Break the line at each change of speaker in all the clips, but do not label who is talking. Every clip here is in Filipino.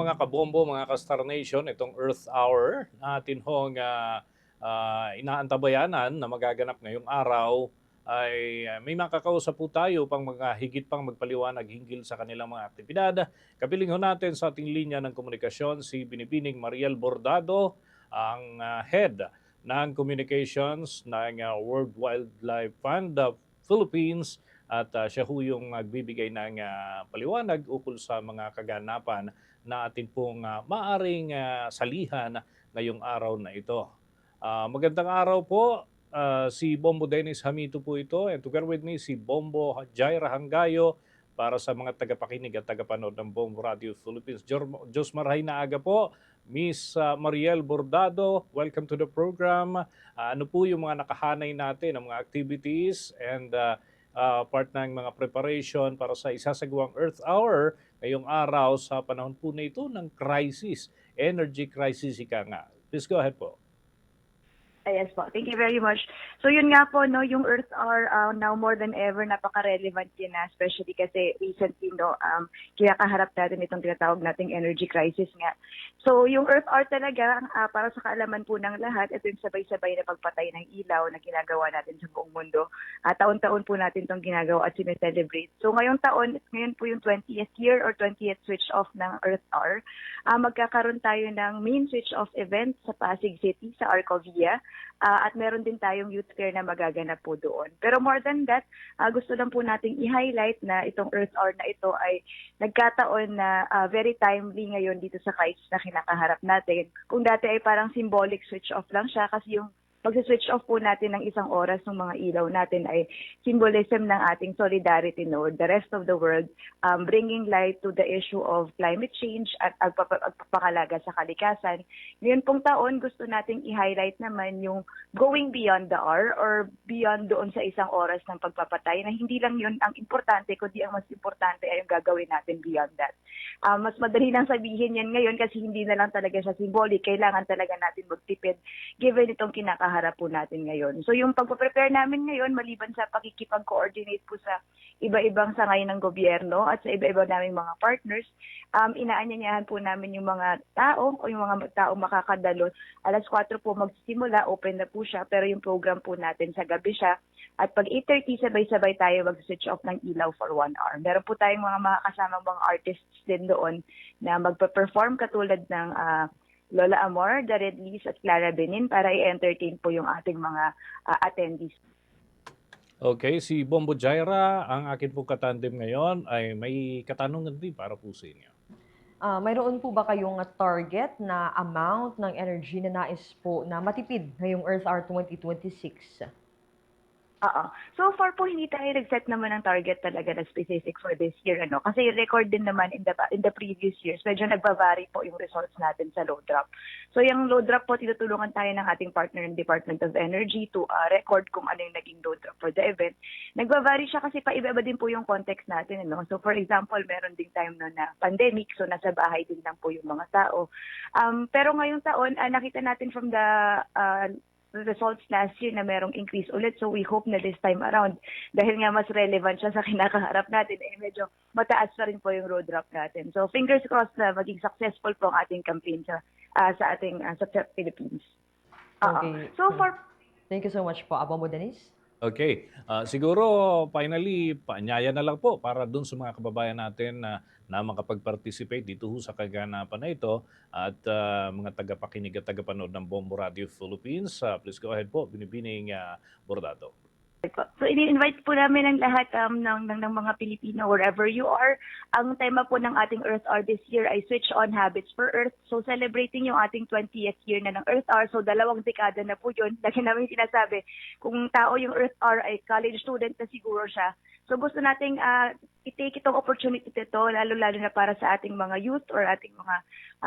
Mga kabombo, mga ka-Star Nation, itong Earth Hour natin hong inaantabayanan na magaganap ngayong araw ay may makakausap po tayo pang mga higit pang magpaliwanag hinggil sa kanilang mga aktibidad. Kapiling ho natin sa ating linya ng komunikasyon si Binibining Mariel Bordado, ang head ng communications ng World Wildlife Fund of Philippines at siya ho yung magbibigay ng paliwanag ukol sa mga kaganapan na atin pong maaring salihan ngayong araw na ito. Magandang araw po, si Bombo Dennis Hamito po ito, and together with me si Bombo Jaira Hangayo para sa mga tagapakinig at tagapanood ng Bombo Radio Philippines. Diyos marahay na aga po, Miss Mariel Bordado, welcome to the program. Ano po yung mga nakahanay natin, ang mga activities and part ng mga preparation para sa isasagawang Earth Hour ngayong araw sa panahon po na ito ng crisis, energy crisis ika nga. Please go ahead po.
Yes po. Thank you very much. So yun nga po, no, yung Earth Hour now more than ever napaka-relevant yun na, especially kasi recently, no, kinakaharap natin itong tinatawag nating energy crisis nga. So yung Earth Hour talaga, para sa kaalaman po ng lahat, ito yung sabay-sabay na pagpatay ng ilaw na ginagawa natin sa buong mundo. Taon-taon po natin itong ginagawa at sineselebrate. So ngayong taon, ngayon po yung 20th year or 20th switch off ng Earth Hour. Magkakaroon tayo ng main switch off event sa Pasig City, sa Arcovia. At meron din tayong youth fair na magaganap po doon. Pero more than that, gusto lang po nating i-highlight na itong Earth Hour na ito ay nagkataon na very timely ngayon dito sa crisis na kinakaharap natin. Kung dati ay parang symbolic switch off lang siya kasi yung pag-switch off po natin ng isang oras ng mga ilaw natin ay symbolism ng ating solidarity node, the rest of the world, bringing light to the issue of climate change at agpapakalaga sa kalikasan. Ngayon pong taon, gusto nating i-highlight naman yung going beyond the hour or beyond doon sa isang oras ng pagpapatay na hindi lang yun ang importante, kundi ang mas importante ay yung gagawin natin beyond that. Mas madali lang sabihin yan ngayon kasi hindi na lang talaga siya symbolic. Kailangan talaga natin magtipid given itong kinakaharap po natin ngayon. So yung pagpaprepare namin ngayon, maliban sa pakikipag-coordinate po sa iba-ibang sangay ng gobyerno at sa iba-iba naming mga partners, inaanyayahan po namin yung mga tao o yung mga tao makakadalo. Alas 4 po magsisimula, open na po siya, pero yung program po natin sa gabi siya. At pag 8:30, sabay-sabay tayo mag-switch off ng ilaw for 1 hour. Meron po tayong mga makakasamang mga artists din doon na magpa-perform katulad ng Lola Amor, The Red Leaves at Clara Benin para i-entertain po yung ating mga attendees.
Okay, si Bombo Jaira, ang akin pong katandem ngayon ay may katanungan din para po sa inyo.
Mayroon po ba kayong target na amount ng energy na nais po na matipid ngayong Earth Hour 2026?
So far po, hindi tayo nag-set naman ng target talaga na specific for this year. Kasi record din naman in the previous years, medyo nagba-vary po yung results natin sa load drop. So yung load drop po, tinutulungan tayo ng ating partner ng Department of Energy to record kung ano yung naging load drop for the event. Nagba-vary siya kasi paiba-iba din po yung context natin. So for example, meron ding time na pandemic, so nasa bahay din lang po yung mga tao. Pero ngayong taon, nakita natin from the results last year na merong increase ulit. So we hope na this time around, dahil nga mas relevant siya sa kinakaharap natin, medyo mataas pa rin po yung road drop natin. So fingers crossed na maging successful po ang ating campaign sa ating sa Philippines.
Okay.
So far,
Thank you so much po, Bombo Dennis.
Okay, siguro finally, paanyaya na lang po para dun sa mga kababayan natin na makapag-participate dito sa kaganapan na ito at mga tagapakinig at tagapanood ng Bombo Radio Philippines. Please go ahead po, Binibining Bordado.
so ini-invite po namin ang lahat ng mga Pilipino wherever you are. Ang tema po ng ating Earth Hour this year ay Switch on Habits for Earth. So celebrating yung ating 20th year na ng Earth Hour. So 2 dekada na po yun. Lagi namin sinasabi, kung tao yung Earth Hour ay college student na siguro siya. So gusto nating i-take itong opportunity ito, lalo-lalo na para sa ating mga youth or ating mga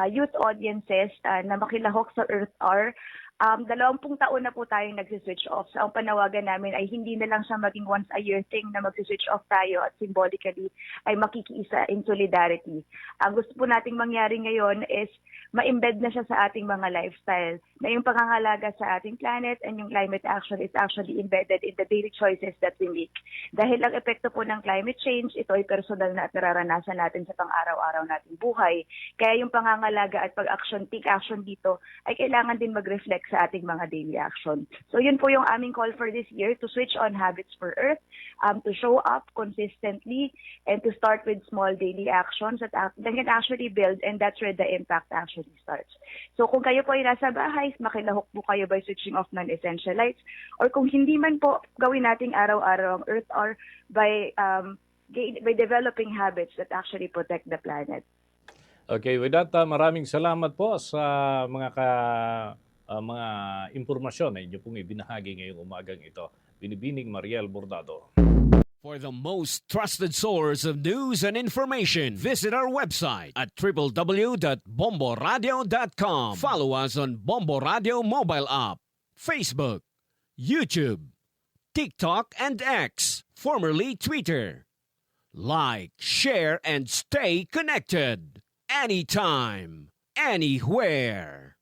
youth audiences na makilahok sa Earth Hour. 20 taon na po tayong nagsiswitch off. So ang panawagan namin ay hindi na lang siya maging once a year thing na magsiswitch off tayo at symbolically ay makikiisa in solidarity. Ang gusto po nating mangyari ngayon is ma-embed na siya sa ating mga lifestyle, na yung pangangalaga sa ating planet and yung climate action is actually embedded in the daily choices that we make. Dahil ang epekto po ng climate change, ito ay personal na at nararanasan natin sa pang-araw-araw nating buhay. Kaya yung pangangalaga at pag-action, take action dito ay kailangan din mag-reflect sa ating mga daily action. So yun po yung aming call for this year, to switch on habits for Earth, to show up consistently, and to start with small daily actions that can actually build, and that's where the impact actually starts. So kung kayo po ay nasa bahay, makilahok po kayo by switching off non-essential lights, or kung hindi man po, gawin nating araw-araw ang Earth or by developing habits that actually protect the planet.
Okay, with that, maraming salamat po sa mga impormasyon na inyo pong ibinahagi ngayong umagang ito. Binibining Mariel Bordado.
For the most trusted source of news and information, visit our website at www.bomboradio.com. Follow us on Bombo Radio mobile app, Facebook, YouTube, TikTok, and X, formerly Twitter. Like, share, and stay connected. Anytime, anywhere.